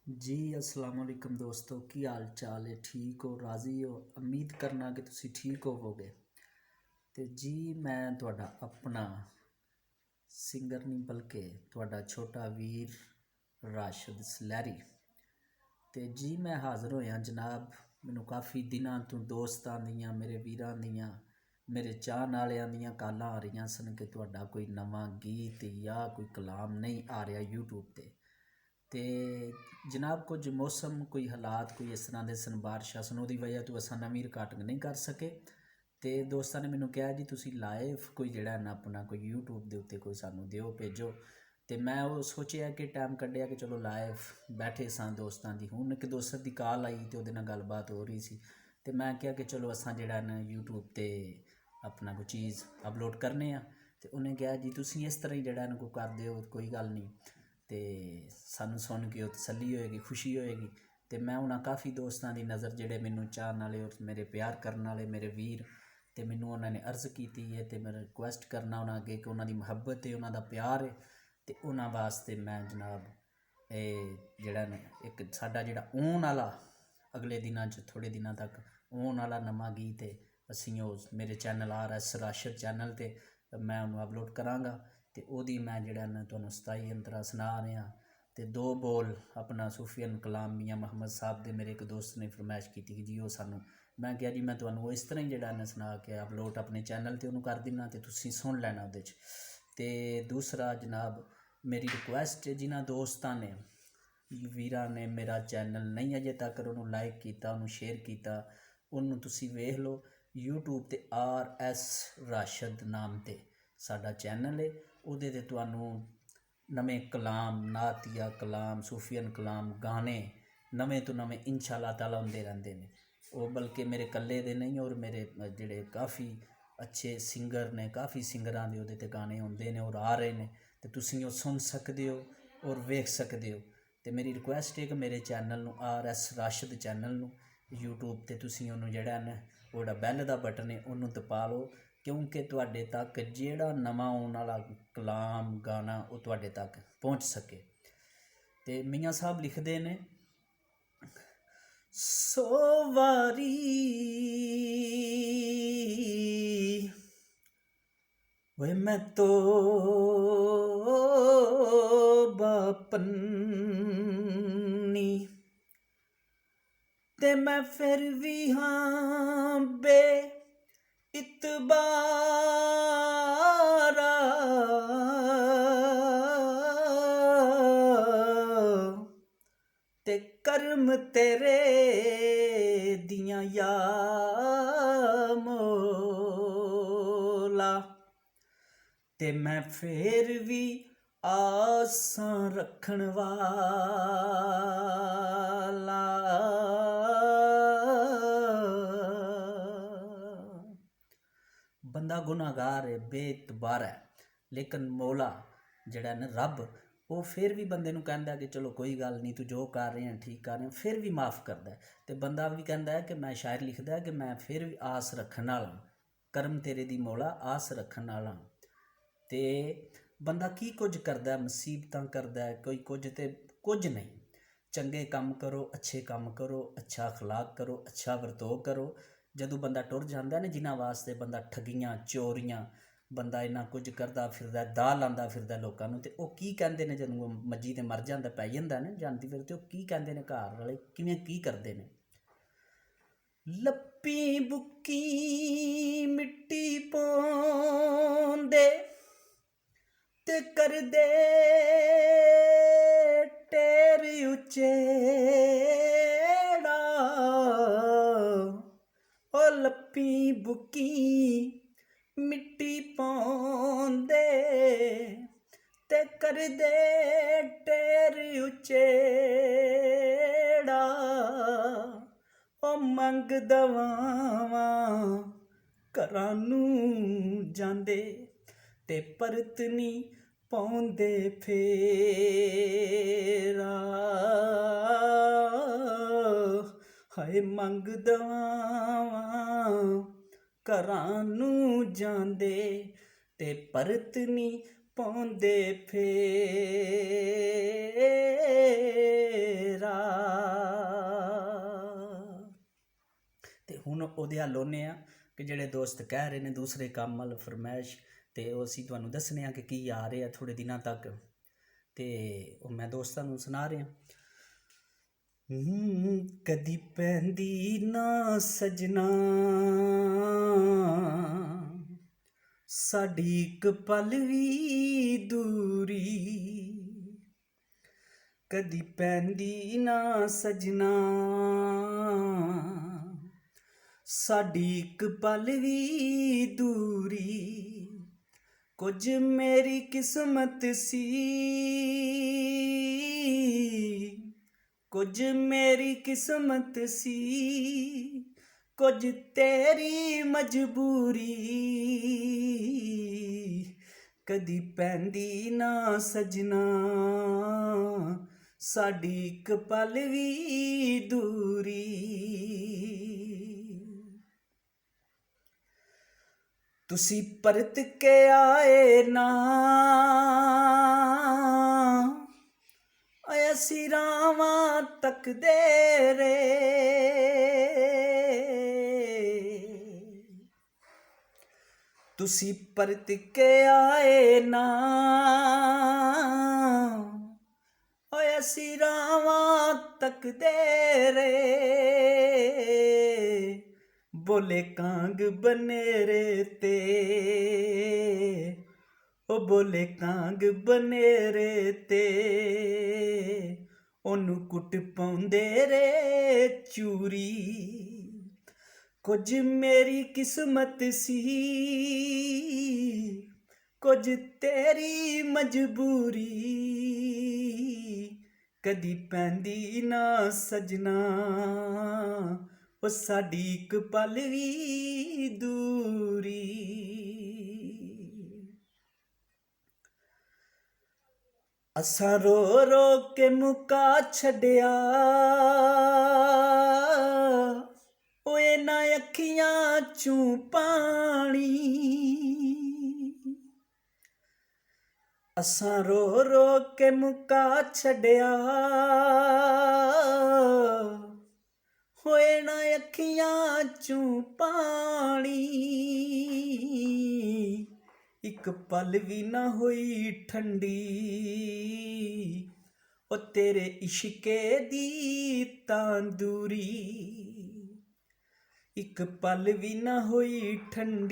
जी अस्सलाम वालेकुम दोस्तों, की हाल चाल है? ठीक हो, राज़ी हो? उम्मीद करना कि तुसी ठीक होवोगे। तो जी मैं तुहाडा अपना सिंगर नहीं बल्कि तुहाडा छोटा वीर राशिद सलैरी। तो जी मैं हाज़र होया जनाब। मैनू काफ़ी दिनों तो दोस्तां दियां, मेरे वीरां दियां, मेरे चाहन वालियां दियां कालां आ रही सन कि तुहाडा कोई नवां गीत या कोई कलाम नहीं आ रहा यूट्यूब ते। ते जनाब कुछ मौसम कोई हालात कोई इस तरह के सन, बारिशां सन, उहदी वजह तो असां नवीं रिकार्डिंग नहीं कर सके। तो दोस्तों ने मैनू कहा जी तुसी लाइव कोई जिहड़ा ना अपना कोई यूट्यूब के उत्ते कोई सानू दिओ भेजो। तो मैं वो सोचा कि टाइम कढ़िया कि चलो लाइव बैठे सन दोस्तों की। हुण एक दोस्त की कॉल आई तो उहदे नाल गलबात हो रही सी। तो मैं क्या कि चलो असां जिहड़ा ना यूट्यूब ते अपना कोई चीज़ अपलोड करने आ। तो उन्हें कहा जी तुसी इस तरह ही जिहड़ा ना कोई कर दिओ, कोई गल नहीं। तो सानू सुन के तसल्ली होएगी, खुशी होएगी। तो मैं उन्होंने काफ़ी दोस्तों की नज़र जिहड़े मैनू चाहन वाले और मेरे प्यार करने वाले मेरे वीर, तो मैनू उन्होंने अर्ज़ की है तो मैं रिक्वेस्ट करना उन्होंने अगे कि उन्होंने मुहब्बत है, उन्होंने प्यार है। तो उन्होंने वास्ते मैं जनाब जिहड़ा ने एक साडा जिहड़ा आउण वाला अगले दिनों थोड़े दिनों तक आउण वाला नवां गीत है, असीं उस मेरे चैनल RS राशिद चैनल ते मैं उन्होंने अपलोड कराँगा। तो वही मैं जिहड़ा ना तुहानूं 27 अंतरा सुना रहा। तो दो बोल अपना सूफियन कलाम मियाँ मुहम्मद साहब दे मेरे एक दोस्त ने फरमाइश की कि जी वो सानू, मैं कहा जी मैं तुहानूं इस तरह ही जिहड़ा ना सुना के अपलोड अपने चैनल ते उन्होंने कर दिना, तो तुसीं सुन लेना उहदे च। ते दूसरा जनाब मेरी रिक्वेस्ट है जिन्होंने दोस्तों ने वीरां ने मेरा चैनल नहीं अजे तक उन्होंने लाइक किया, उन्होंने शेयर किया, उन्होंने तुसीं वेख लो यूट्यूब ते RS राशिद नाम ते साडा चैनल है। उहदे ते तुहानूं नवें कलाम, नातिया कलाम, सूफियन कलाम, गाने नवें तो नवें इंशाअल्लाह ताला होंदे रहंदे ने। वो बल्कि मेरे कल्ले दे नहीं और मेरे जिहड़े काफ़ी अच्छे सिंगर ने, काफ़ी सिंगरां दे उहदे ते गाने होंदे ने और आ रहे ने। तो तुसीं ओह सुन सकदे हो और वेख सकदे हो। तो मेरी रिक्वेस्ट है कि मेरे चैनल नूं RS राशिद चैनल नूं यूट्यूब ते तुसीं उहनूं जिहड़ा ना वो बैल दा बटन है उहनूं दबा लो, क्योंकि तुहाडे तक जिहड़ा नवां आउण वाला कलाम गाना वो तुहाडे तक पहुँच सके। तो मियाँ साहब लिखते ने, सो वारी वे मैं तो बापनी ते मैं फिर भी हाँ बे इतबारा ते कर्म तेरे दियां या मौला। ते मैं फिर भी आसां रखण वाला। बंदा गुनाहगार है, बेतबार है, लेकिन मौला जिहड़ा ना रब वो फिर भी बंदे नूं कहंदा कि चलो कोई गल नहीं, तू जो कर रहे हैं ठीक कर रहे हैं, फिर भी माफ़ करदा है। तो बंदा भी कहंदा है कि मैं शायर लिखदा है कि मैं फिर भी आस रखण वाला, कर्म तेरे दी मौला आस रखण वाला। तो बंदा की कुछ करदा है, मुसीबतां करदा है, कोई कुछ तो कुछ नहीं। चंगे काम करो, अच्छे काम करो, अच्छा अखलाक करो, अच्छा वरतो करो। जदों बंदा टुर जाता है ना, जिन्हां वास्ते बंदा ठगियां चोरियां बंदा इन्ना कुछ करता फिरदा, दाह लांदा फिरदा लोकां नूं, ते ओह की कहंदे ने जदों मज्जी ते मर जांदा, पै जांदा ना जानदी फिर, ते ओह की कहंदे ने घर वाले किवें की करदे ने, लप्पी बुक्की मिट्टी पौंदे ते करदे टेर उचेड़ा। ओ लप्पी बुक्की मिट्टी पौंदे ते करदे टेर उचेड़ा। ओ मंग दवावां घरां नूं जांदे ते परत नी पाउंदे फेरा। हाय मंग दवावां घरां नूं जांदे ते परत नी पाउंदे फेरा। ਉਹਦੇ ਹੱਲ ਲਾਉਂਦੇ ਹਾਂ ਕਿ ਜਿਹੜੇ ਦੋਸਤ ਕਹਿ ਰਹੇ ਨੇ ਦੂਸਰੇ ਕੰਮ ਵੱਲ ਫਰਮਾਇਸ਼, ਅਤੇ ਉਹ ਅਸੀਂ ਤੁਹਾਨੂੰ ਦੱਸਣੇ ਆ ਕਿ ਕੀ ਆ ਰਿਹਾ ਥੋੜ੍ਹੇ ਦਿਨਾਂ ਤੱਕ, ਅਤੇ ਉਹ ਮੈਂ ਦੋਸਤਾਂ ਨੂੰ ਸੁਣਾ ਰਿਹਾ। ਕਦੀ ਪੈਂਦੀ ਨਾ ਸਜਣਾ ਸਾਡੀ ਇੱਕ ਪਲ ਵੀ ਦੂਰੀ, ਕਦੀ ਪੈਂਦੀ ਨਾ ਸਜਣਾ ਸਾਡੀ ਇੱਕ ਪਲ ਵੀ ਦੂਰੀ, ਕੁਝ ਮੇਰੀ ਕਿਸਮਤ ਸੀ, ਕੁਝ ਮੇਰੀ ਕਿਸਮਤ ਸੀ, ਕੁਝ ਤੇਰੀ ਮਜਬੂਰੀ, ਕਦੀ ਪੈਂਦੀ ਨਾ ਸਜਣਾ ਸਾਡੀ ਇੱਕ ਪਲ ਵੀ ਦੂਰੀ। ਤੁਸੀਂ ਪਰਤ ਕੇ ਆਏ ਨਾ ਅਸੀਂ ਰਾਵਾਂ ਤੱਕਦੇ ਰਹੇ, ਤੁਸੀਂ ਪਰਤ ਕੇ ਆਏ ਨਾ ਅਸੀਂ ਰਾਵਾਂ ਤੱਕਦੇ ਰਹੇ, ਬੋਲੇ ਕਾਂਗ ਬਨੇਰੇ ਤੇ, ਉਹ ਬੋਲੇ ਕਾਂਗ ਬਨੇਰੇ ਤੇ, ਉਹਨੂੰ ਕੁੱਟ ਪਾਉਂਦੇ ਰੇ ਚੂਰੀ, ਕੁਝ ਮੇਰੀ ਕਿਸਮਤ ਸੀ, ਕੁਝ ਤੇਰੀ ਮਜਬੂਰੀ, ਕਦੀ ਪੈਂਦੀ ਨਾ ਸਜਣਾ ਉਹ ਸਾਡੀ ਇੱਕ ਪਲ ਵੀ ਦੂਰੀ। ਅਸਾਂ ਰੋ ਰੋ ਕੇ ਮੁਕਾ ਛੱਡਿਆ ਓਏ ਨਾ ਅੱਖੀਆਂ ਚੋਂ ਪਾਣੀ, ਅਸਾਂ ਰੋ ਰੋ ਕੇ ਮੁਕਾ ਛੱਡਿਆ ਹੋਏ ਨਾ ਅੱਖੀਆਂ ਚੋਂ ਪਾਣੀ, ਇੱਕ ਪਲ ਵੀ ਨਾ ਹੋਈ ਠੰਡੀ ਉਹ ਤੇਰੇ ਇਸ਼ਕੇ ਦੀ ਤਾਂਦੂਰੀ, ਇੱਕ ਪਲ ਵੀ ਨਾ ਹੋਈ ਠੰਡੀ